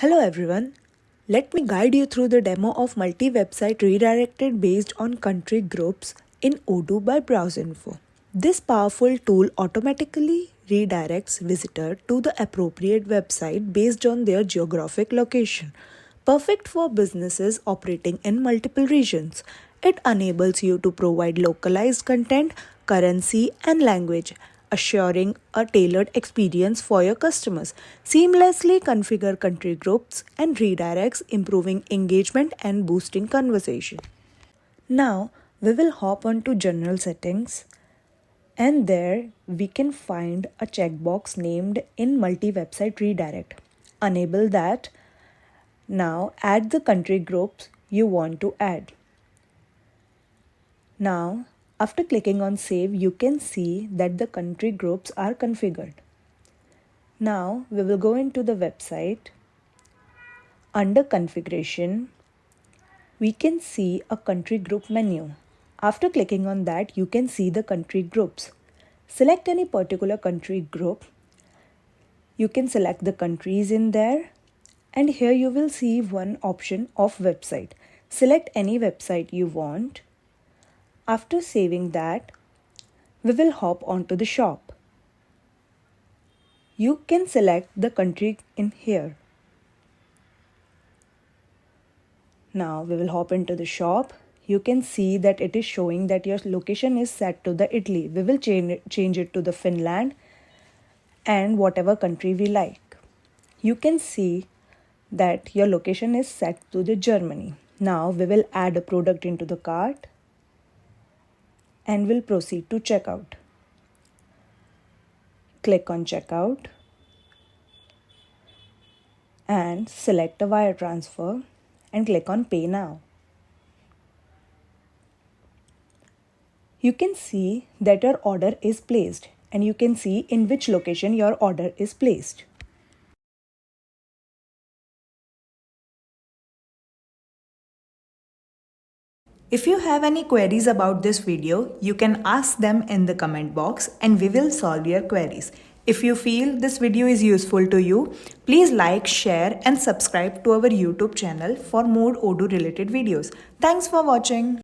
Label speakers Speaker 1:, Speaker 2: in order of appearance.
Speaker 1: Hello everyone, let me guide you through the demo of multi-website redirected based on country groups in Odoo by BrowseInfo. This powerful tool automatically redirects visitor to the appropriate website based on their geographic location. Perfect for businesses operating in multiple regions. It enables you to provide localized content, currency, and language, assuring a tailored experience for your customers. Seamlessly configure country groups and redirects, improving engagement and boosting conversation. Now, we will hop on to General Settings, and there we can find a checkbox named in multi-website redirect. Enable that. Now, add the country groups you want to add. Now, after clicking on Save, you can see that the country groups are configured. Now, we will go into the website. Under Configuration, we can see a country group menu. After clicking on that, you can see the country groups. Select any particular country group. You can select the countries in there, and here you will see one option of website. Select any website you want. After saving that, we will hop onto the shop. You can select the country in here. Now we will hop into the shop. You can see that it is showing that your location is set to the Italy. We will change it to the Finland and whatever country we like. You can see that your location is set to the Germany. Now we will add a product into the cart and will proceed to checkout. Click on checkout and select a wire transfer and click on pay now. You can see that your order is placed and you can see in which location your order is placed. If you have any queries about this video, you can ask them in the comment box and we will solve your queries. If you feel this video is useful to you, please like, share and subscribe to our YouTube channel for more Odoo related videos. Thanks for watching.